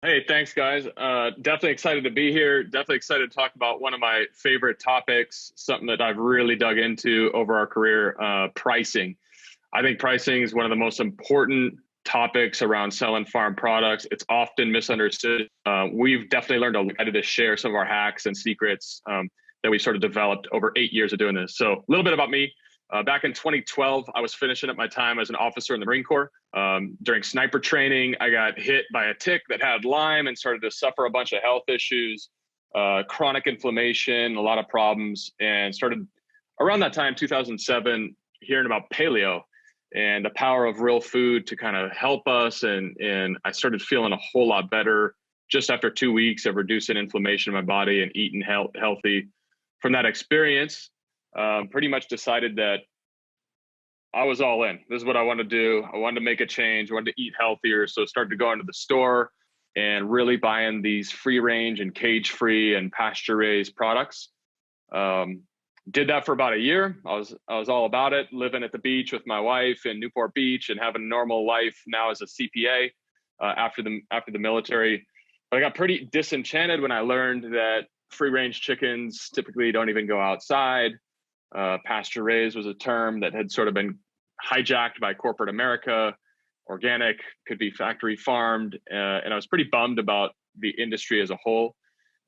Hey, thanks, guys. Definitely excited to be here. Definitely excited to talk about one of my favorite topics, something that I've really dug into over our career, pricing. I think pricing is one of the most important topics around selling farm products. It's often misunderstood. We've definitely learned a lot to share some of our hacks and secrets that we sort of developed over 8 years of doing this. So, a little bit about me. Back in 2012, I was finishing up my time as an officer in the Marine Corps. During sniper training, I got hit by a tick that had Lyme and started to suffer a bunch of health issues, chronic inflammation, a lot of problems, and started around that time, 2007, hearing about paleo and the power of real food to kind of help us. And I started feeling a whole lot better just after 2 weeks of reducing inflammation in my body and eating healthy. From that experience, pretty much decided that I was all in. This is what I wanted to do. I wanted to make a change. I wanted to eat healthier. So I started to go into the store and really buying these free range and cage free and pasture raised products. Um, did that for about a year. I was all about it, living at the beach with my wife in Newport Beach and having a normal life now as a CPA after the military. But I got pretty disenchanted when I learned that free range chickens typically don't even go outside. Pasture raised was a term that had sort of been hijacked by corporate America. Organic could be factory farmed. And I was pretty bummed about the industry as a whole.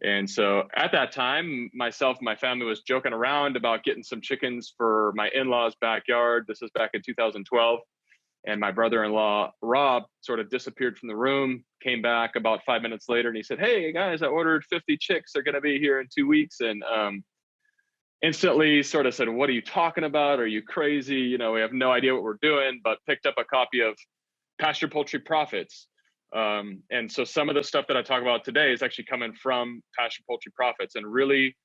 And so at that time, myself and my family was joking around about getting some chickens for my in-laws' backyard. This was back in 2012. And my brother-in-law, Rob, sort of disappeared from the room, came back about 5 minutes later, and he said, "Hey, guys, I ordered 50 chicks. They're going to be here in 2 weeks." And instantly sort of said, "What are you talking about? Are you crazy? We have no idea what we're doing," but picked up a copy of Pasture Poultry Profits. And so some of the stuff that I talk about today is actually coming from Pasture Poultry Profits and really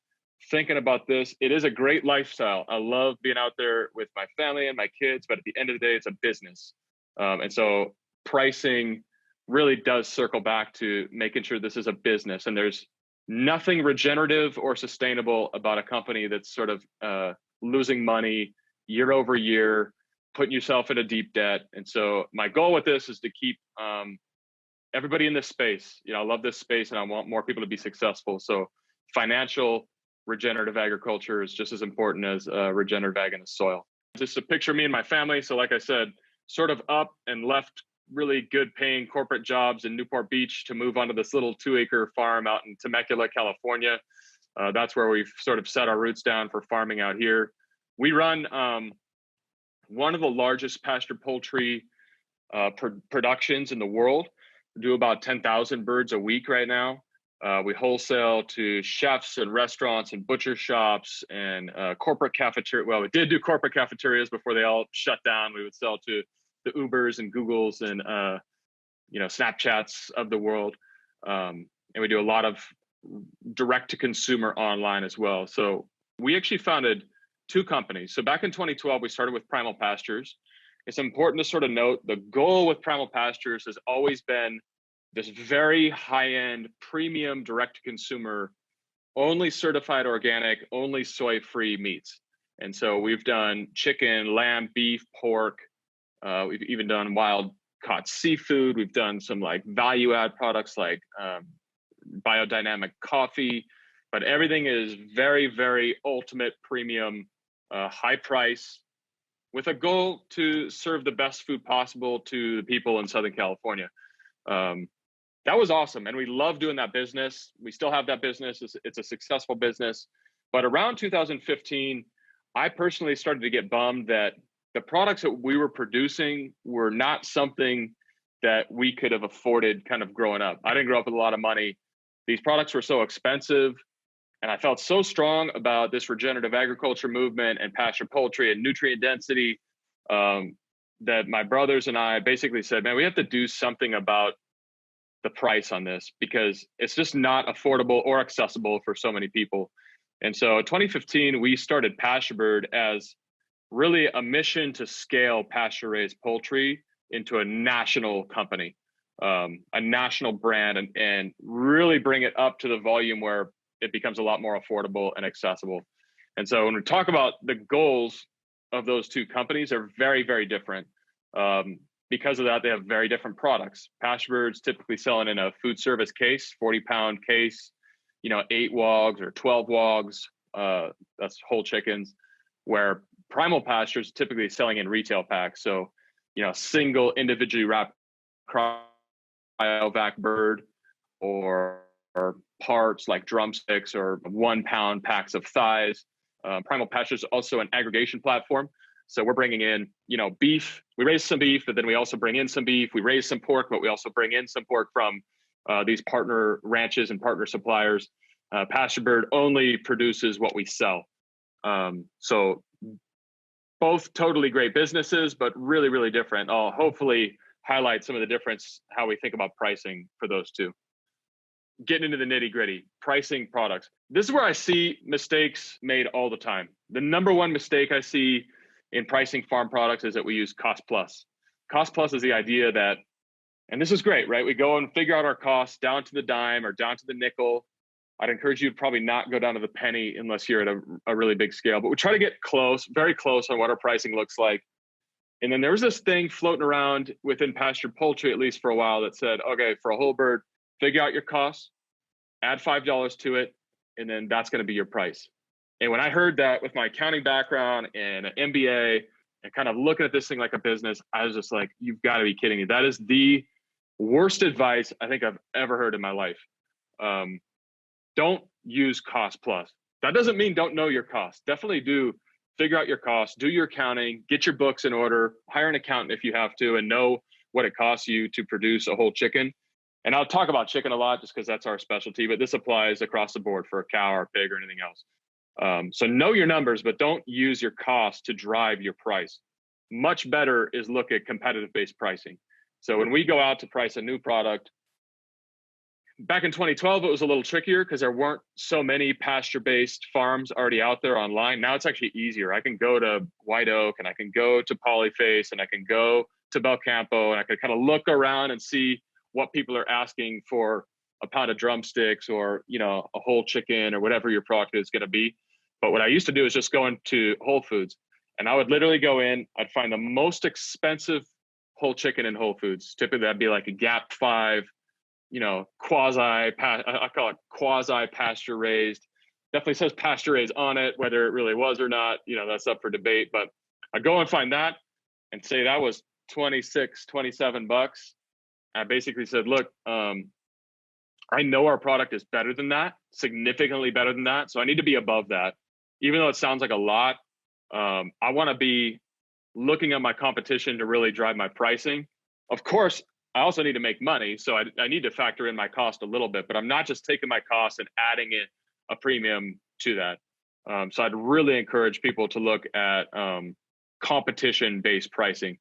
thinking about this. It is a great lifestyle. I love being out there with my family and my kids, but at the end of the day, it's a business. And so pricing really does circle back to making sure this is a business. And there's nothing regenerative or sustainable about a company that's sort of losing money year over year, putting yourself in a deep debt. And so my goal with this is to keep everybody in this space. I love this space and I want more people to be successful. So financial regenerative agriculture is just as important as regenerative ag in the soil. Just a picture of me and my family. So like I said, sort of up and left really good paying corporate jobs in Newport Beach to move onto this little 2-acre farm out in Temecula, California. That's where we've sort of set our roots down for farming out here. We run one of the largest pasture poultry productions in the world. We do about 10,000 birds a week right now. We wholesale to chefs and restaurants and butcher shops and corporate cafeteria. Well, we did do corporate cafeterias before they all shut down. We would sell to the Ubers and Googles and Snapchats of the world, and we do a lot of direct to consumer online as well. So we actually founded two companies. So back in 2012, we started with Primal Pastures. It's important to sort of note the goal with Primal Pastures has always been this very high-end premium direct-to-consumer, only certified organic, only soy-free meats. And so we've done chicken, lamb, beef, pork. We've even done wild caught seafood. We've done some like value add products like biodynamic coffee, but everything is very, very ultimate premium, high price, with a goal to serve the best food possible to the people in Southern California. That was awesome. And we love doing that business. We still have that business. It's a successful business. But around 2015, I personally started to get bummed that the products that we were producing were not something that we could have afforded kind of growing up. I didn't grow up with a lot of money. These products were so expensive. And I felt so strong about this regenerative agriculture movement and pasture poultry and nutrient density that my brothers and I basically said, man, we have to do something about the price on this because it's just not affordable or accessible for so many people. And so in 2015, we started Pasturebird as really a mission to scale pasture raised poultry into a national company, a national brand, and really bring it up to the volume where it becomes a lot more affordable and accessible. And so when we talk about the goals of those two companies, are very, very different. because of that, they have very different products. Pasturebird's typically selling in a food service case, 40-pound case, 8 wogs or 12 wogs. That's whole chickens, where Primal Pastures typically selling in retail packs. So, single individually wrapped cryovac bird or parts like drumsticks or 1 pound packs of thighs. Primal Pastures is also an aggregation platform. So we're bringing in, beef. We raise some beef, but then we also bring in some beef. We raise some pork, but we also bring in some pork from these partner ranches and partner suppliers. Pasturebird only produces what we sell. So both totally great businesses, but really, really different. I'll hopefully highlight some of the difference, how we think about pricing for those two. Getting into the nitty gritty, pricing products. This is where I see mistakes made all the time. The number one mistake I see in pricing farm products is that we use cost plus. Cost plus is the idea that, and this is great, right? We go and figure out our costs down to the dime or down to the nickel. I'd encourage you to probably not go down to the penny unless you're at a really big scale, but we try to get close, very close on what our pricing looks like. And then there was this thing floating around within pastured poultry, at least for a while, that said, okay, for a whole bird, figure out your costs, add $5 to it, and then that's going to be your price. And when I heard that with my accounting background and an MBA and kind of looking at this thing like a business, I was just like, you've got to be kidding me. That is the worst advice I think I've ever heard in my life. Don't use cost plus. That doesn't mean don't know your costs. Definitely do figure out your costs, do your accounting, get your books in order, hire an accountant if you have to, and know what it costs you to produce a whole chicken. And I'll talk about chicken a lot just because that's our specialty, but this applies across the board for a cow or a pig or anything else. So know your numbers, but don't use your cost to drive your price. Much better is look at competitive-based pricing. So when we go out to price a new product, back in 2012, it was a little trickier because there weren't so many pasture-based farms already out there online. Now it's actually easier. I can go to White Oak and I can go to Polyface and I can go to Belcampo and I can kind of look around and see what people are asking for a pound of drumsticks or, a whole chicken or whatever your product is going to be. But what I used to do is just go into Whole Foods and I would literally go in, I'd find the most expensive whole chicken in Whole Foods. Typically that'd be like a Gap 5, I call it quasi pasture raised. Definitely says pasture raised on it, whether it really was or not, that's up for debate. But I go and find that and say that was $26, $27. I basically said, look, I know our product is better than that, significantly better than that. So I need to be above that. Even though it sounds like a lot, I want to be looking at my competition to really drive my pricing. Of course, I also need to make money. So I need to factor in my cost a little bit, but I'm not just taking my cost and adding it a premium to that. So I'd really encourage people to look at competition-based pricing.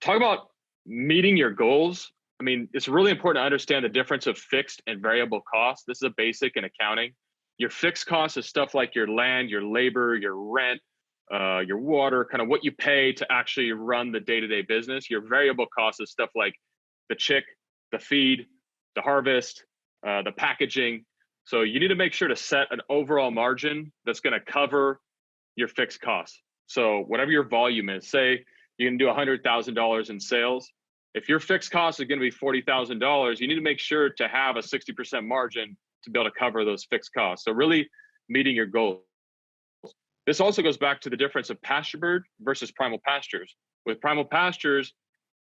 Talk about meeting your goals. I mean, it's really important to understand the difference of fixed and variable costs. This is a basic in accounting. Your fixed costs is stuff like your land, your labor, your rent, your water, kind of what you pay to actually run the day-to-day business. Your variable cost is stuff like the chick, the feed, the harvest, the packaging. So you need to make sure to set an overall margin that's going to cover your fixed costs. So whatever your volume is, say you can do $100,000 in sales. If your fixed cost is going to be $40,000, you need to make sure to have a 60% margin to be able to cover those fixed costs. So really meeting your goals. This also goes back to the difference of Pasturebird versus Primal Pastures. With Primal Pastures,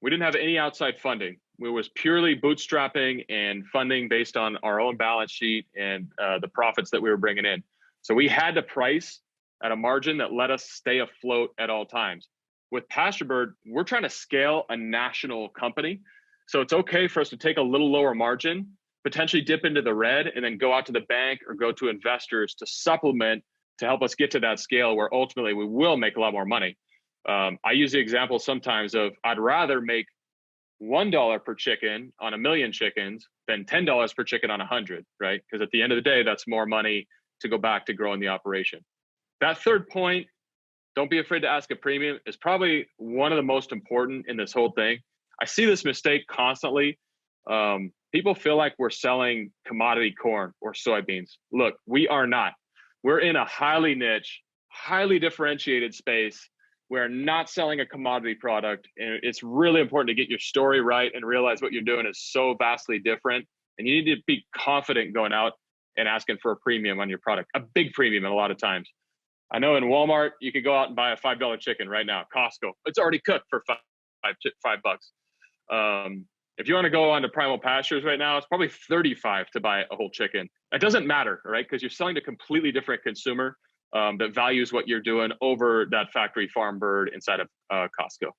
we didn't have any outside funding. It was purely bootstrapping and funding based on our own balance sheet and the profits that we were bringing in. So we had to price at a margin that let us stay afloat at all times. With Pasturebird, we're trying to scale a national company. So it's okay for us to take a little lower margin, potentially dip into the red, and then go out to the bank or go to investors to supplement to help us get to that scale where ultimately we will make a lot more money. I use the example sometimes of I'd rather make $1 per chicken on 1 million chickens than $10 per chicken on 100, right? Because at the end of the day, that's more money to go back to growing the operation. That third point, don't be afraid to ask a premium, is probably one of the most important in this whole thing. I see this mistake constantly. People feel like we're selling commodity corn or soybeans. Look, we are not. We're in a highly niche, highly differentiated space We're not selling a commodity product. And it's really important to get your story right and realize what you're doing is so vastly different. And you need to be confident going out and asking for a premium on your product, a big premium a lot of times. I know in Walmart, you could go out and buy a $5 chicken right now. Costco, it's already cooked for $5. If you want to go on to Primal Pastures right now, it's probably $35 to buy a whole chicken. That doesn't matter, right? Because you're selling to a completely different consumer that values what you're doing over that factory farm bird inside of Costco.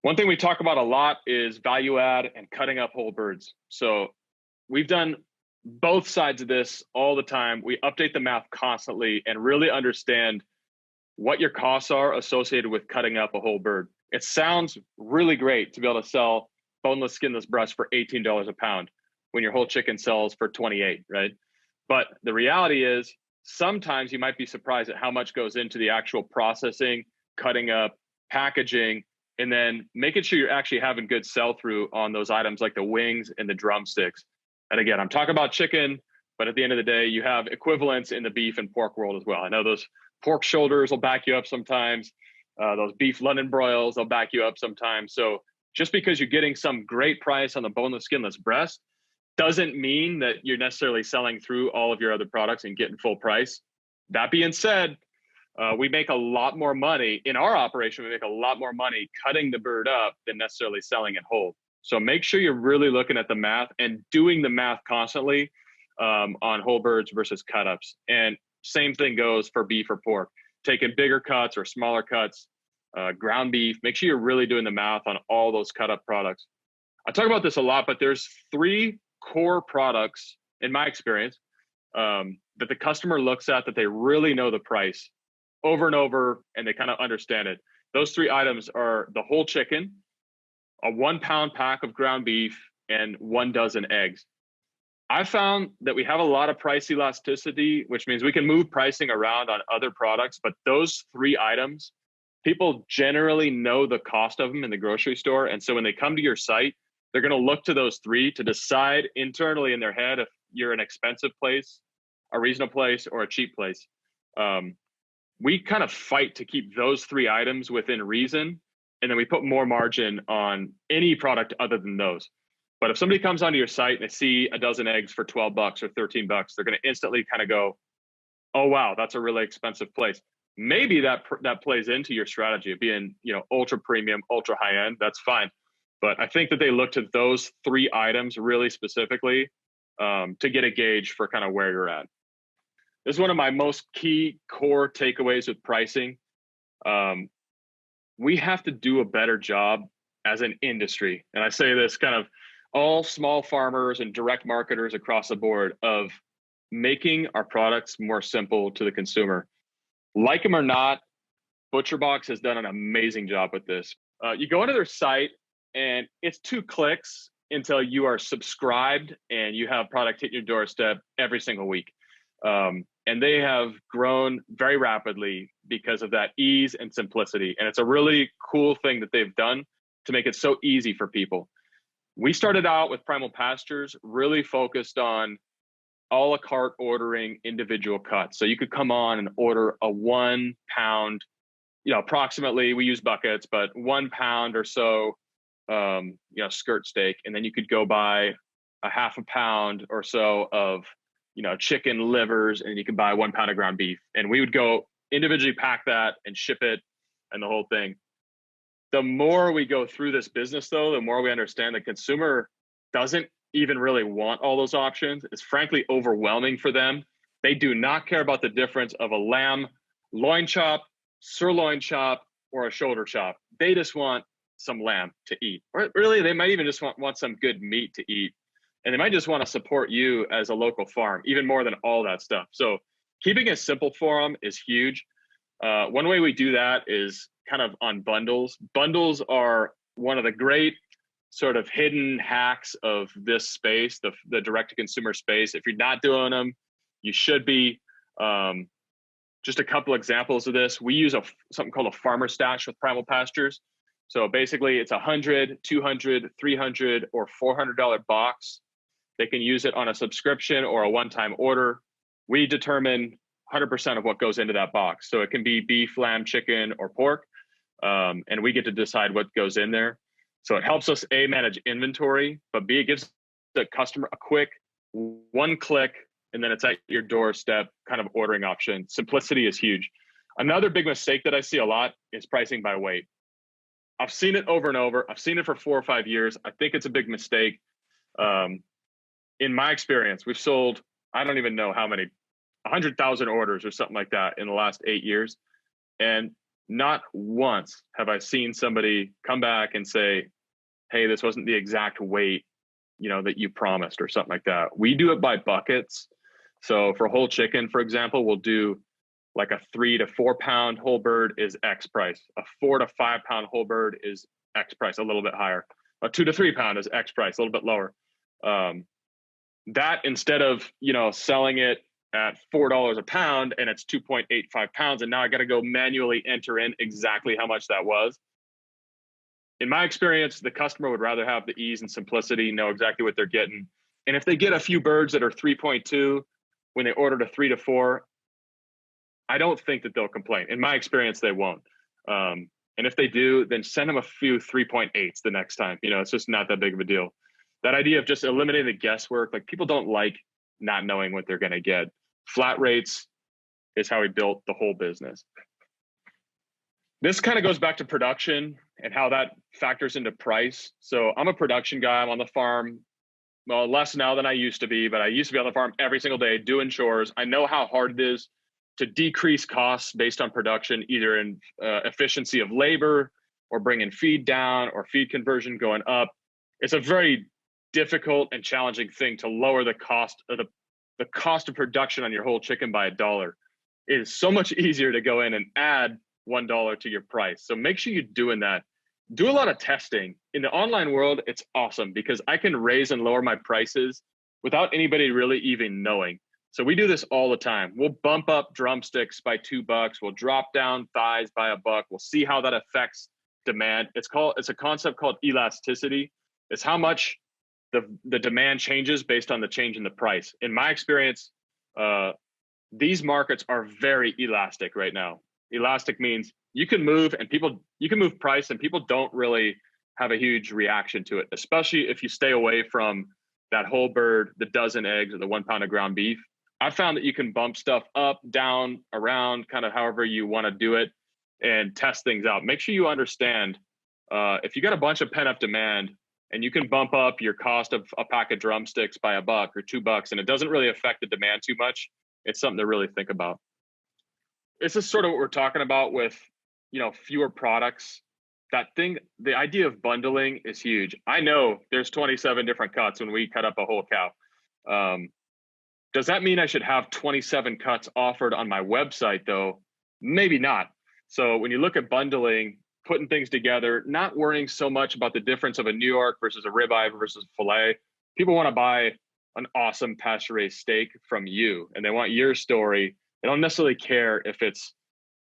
One thing we talk about a lot is value add and cutting up whole birds. So we've done both sides of this all the time. We update the math constantly and really understand what your costs are associated with cutting up a whole bird. It sounds really great to be able to sell boneless, skinless breast for $18 a pound when your whole chicken sells for $28, right? But the reality is sometimes you might be surprised at how much goes into the actual processing, cutting up, packaging, and then making sure you're actually having good sell-through on those items like the wings and the drumsticks. And again, I'm talking about chicken, but at the end of the day, you have equivalents in the beef and pork world as well. I know those pork shoulders will back you up sometimes. Those beef London broils, they'll back you up sometimes. So just because you're getting some great price on the boneless, skinless breast doesn't mean that you're necessarily selling through all of your other products and getting full price. That being said, we make a lot more money in our operation. We make a lot more money cutting the bird up than necessarily selling it whole. So make sure you're really looking at the math and doing the math constantly on whole birds versus cut ups. And same thing goes for beef or pork. Taking bigger cuts or smaller cuts, ground beef, make sure you're really doing the math on all those cut up products. I talk about this a lot, but there's 3 core products in my experience that the customer looks at that they really know the price over and over and they kind of understand it. Those 3 items are the whole chicken, a 1-pound pack of ground beef, and 1 dozen eggs. I found that we have a lot of price elasticity, which means we can move pricing around on other products, but those 3 items, people generally know the cost of them in the grocery store. And so when they come to your site, they're going to look to those 3 to decide internally in their head if you're an expensive place, a reasonable place, or a cheap place. We kind of fight to keep those 3 items within reason. And then we put more margin on any product other than those. But if somebody comes onto your site and they see a dozen eggs for $12 or $13, they're going to instantly kind of go, oh, wow, that's a really expensive place. Maybe that plays into your strategy of being, ultra premium, ultra high end. That's fine. But I think that they look to those 3 items really specifically to get a gauge for kind of where you're at. This is one of my most key core takeaways with pricing. We have to do a better job as an industry. And I say this kind of all small farmers and direct marketers across the board of making our products more simple to the consumer. Like them or not, ButcherBox has done an amazing job with this. You go into their site and it's 2 clicks until you are subscribed and you have product hit your doorstep every single week. And they have grown very rapidly because of that ease and simplicity. And it's a really cool thing that they've done to make it so easy for people. We started out with Primal Pastures, really focused on a la carte ordering individual cuts. So you could come on and order a 1 pound, approximately, we use buckets, but 1 pound or so, skirt steak. And then you could go buy a half a pound or so of, chicken livers, and you can buy 1 pound of ground beef. And we would go individually pack that and ship it and the whole thing. The more we go through this business, though, the more we understand the consumer doesn't even really want all those options. It's frankly overwhelming for them. They do not care about the difference of a lamb loin chop, sirloin chop, or a shoulder chop. They just want some lamb to eat. Or really, they might even just want some good meat to eat. And they might just want to support you as a local farm, even more than all that stuff. So keeping it simple for them is huge. One way we do that is kind of on bundles. Bundles are one of the great sort of hidden hacks of this space, the direct-to-consumer space. If you're not doing them, you should be. Just a couple examples of this. We use something called a farmer stash with Primal Pastures. So basically it's $100, $200, $300, or $400 box. They can use it on a subscription or a one-time order. We determine 100% of what goes into that box. So it can be beef, lamb, chicken, or pork. And we get to decide what goes in there. So it helps us A, manage inventory, but B, it gives the customer a quick one click, and then it's at your doorstep kind of ordering option. Simplicity is huge. Another big mistake that I see a lot is pricing by weight. I've seen it over and over. I've seen it for 4 or 5 years. I think it's a big mistake. In my experience, we've sold, I don't even know how many, 100,000 orders or something like that in the last 8 years. And not once have I seen somebody come back and say, hey, this wasn't the exact weight, that you promised or something like that. We do it by buckets. So for whole chicken, for example, we'll do like a 3 to 4 pound whole bird is X price. A 4 to 5 pound whole bird is X price, a little bit higher. A 2 to 3 pound is X price, a little bit lower. That instead of, selling it at $4 a pound and it's 2.85 pounds, and now I got to go manually enter in exactly how much that was. In my experience, the customer would rather have the ease and simplicity, know exactly what they're getting. And if they get a few birds that are 3.2 when they ordered a 3 to 4, I don't think that they'll complain. In my experience, they won't. And if they do, then send them a few 3.8s the next time. It's just not that big of a deal. That idea of just eliminating the guesswork, like people don't like not knowing what they're going to get. Flat rates is how we built the whole business. This kind of goes back to production and how that factors into price. So I'm a production guy. I'm on the farm, well, less now than I used to be, but I used to be on the farm every single day doing chores. I know how hard it is to decrease costs based on production, either in efficiency of labor or bringing feed down or feed conversion going up. It's a very difficult and challenging thing to lower the cost of the cost of production on your whole chicken by $1. It is so much easier to go in and add $1 to your price. So make sure you're doing that. Do a lot of testing. In the online world, it's awesome because I can raise and lower my prices without anybody really even knowing. So we do this all the time. We'll bump up drumsticks by $2. We'll drop down thighs by $1. We'll see how that affects demand. It's a concept called elasticity. It's how much the demand changes based on the change in the price. In my experience, these markets are very elastic right now. Elastic means you can move price and people don't really have a huge reaction to it, especially if you stay away from that whole bird, the dozen eggs, or the 1 pound of ground beef. I found that you can bump stuff up, down, around, kind of however you want to do it and test things out. Make sure you understand if you got a bunch of pent up demand and you can bump up your cost of a pack of drumsticks by $1 or $2, and it doesn't really affect the demand too much, it's something to really think about. This is sort of what we're talking about with, fewer products. The idea of bundling is huge. I know there's 27 different cuts when we cut up a whole cow. Does that mean I should have 27 cuts offered on my website though? Maybe not. So when you look at bundling, putting things together, not worrying so much about the difference of a New York versus a ribeye versus a filet. People want to buy an awesome pasture-raised steak from you, and they want your story. They don't necessarily care if it's,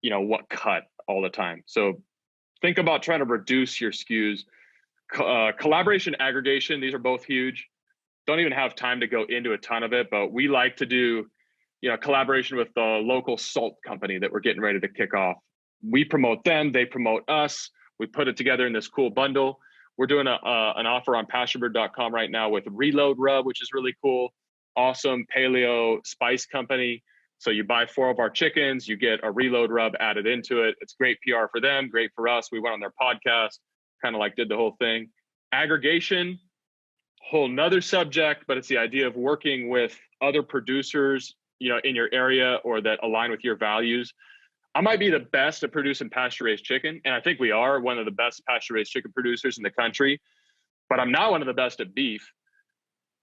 what cut all the time. So think about trying to reduce your SKUs. Collaboration, aggregation, these are both huge. Don't even have time to go into a ton of it, but we like to do, collaboration with the local salt company that we're getting ready to kick off. We promote them, they promote us. We put it together in this cool bundle. We're doing an offer on Pasturebird.com right now with Reload Rub, which is really cool. Awesome paleo spice company. So you buy 4 of our chickens, you get a Reload Rub added into it. It's great PR for them, great for us. We went on their podcast, kind of like did the whole thing. Aggregation, whole nother subject, but it's the idea of working with other producers, in your area or that align with your values. I might be the best at producing pasture-raised chicken, and I think we are one of the best pasture-raised chicken producers in the country, but I'm not one of the best at beef.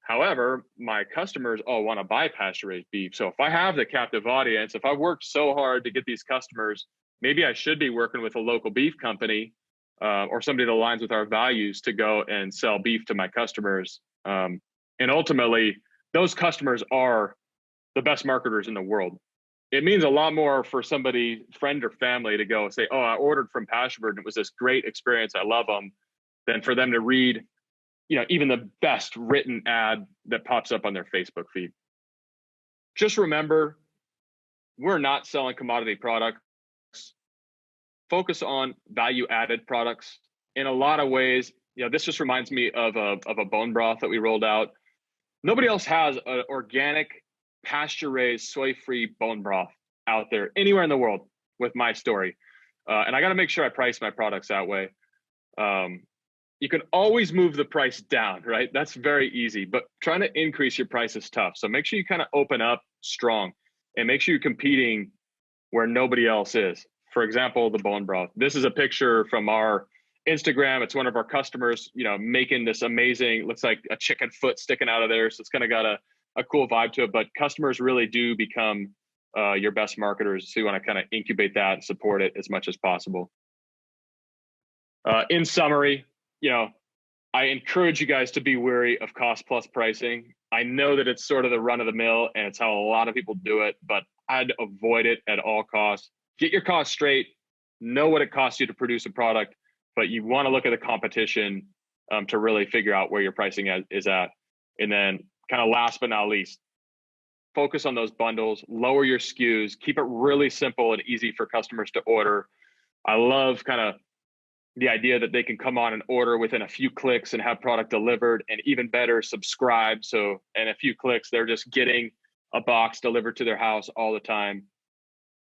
However, my customers all want to buy pasture-raised beef. So if I have the captive audience, if I've worked so hard to get these customers, maybe I should be working with a local beef company or somebody that aligns with our values to go and sell beef to my customers. And ultimately, those customers are the best marketers in the world. It means a lot more for somebody, friend or family, to go say, oh, I ordered from Pasturebird and it was this great experience, I love them, than for them to read, even the best written ad that pops up on their Facebook feed. Just remember, we're not selling commodity products. Focus on value-added products. In a lot of ways, this just reminds me of a bone broth that we rolled out. Nobody else has an organic, pasture-raised, soy-free bone broth out there anywhere in the world with my story. And I got to make sure I price my products that way. You can always move the price down, right? That's very easy, but trying to increase your price is tough. So make sure you kind of open up strong and make sure you're competing where nobody else is. For example, the bone broth. This is a picture from our Instagram. It's one of our customers, making this amazing, looks like a chicken foot sticking out of there. So it's kind of got a cool vibe to it, but customers really do become your best marketers. So you want to kind of incubate that and support it as much as possible. In summary, I encourage you guys to be wary of cost plus pricing. I know that it's sort of the run of the mill and it's how a lot of people do it, but I'd avoid it at all costs. Get your costs straight, know what it costs you to produce a product, but you want to look at the competition to really figure out where your pricing is at. And then kind of last but not least, focus on those bundles, lower your SKUs, keep it really simple and easy for customers to order. I love kind of the idea that they can come on and order within a few clicks and have product delivered, and even better, subscribe. So in a few clicks, they're just getting a box delivered to their house all the time.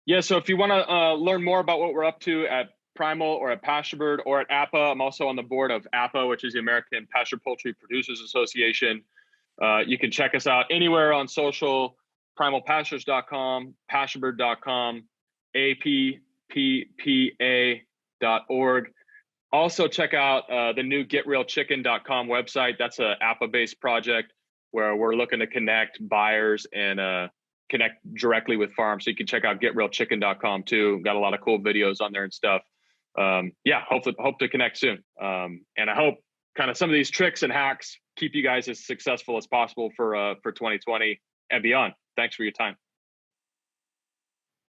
Yeah, so if you want to learn more about what we're up to at Primal or at Pasturebird or at APA, I'm also on the board of APA, which is the American Pasture Poultry Producers Association. You can check us out anywhere on social, primalpastures.com, pasturebird.com, apppa.org. Also check out the new getrealchicken.com website. That's an APA-based project where we're looking to connect buyers and connect directly with farms. So you can check out getrealchicken.com too. Got a lot of cool videos on there and stuff. Hope to connect soon. And I hope kind of some of these tricks and hacks keep you guys as successful as possible for 2020 and beyond. Thanks for your time.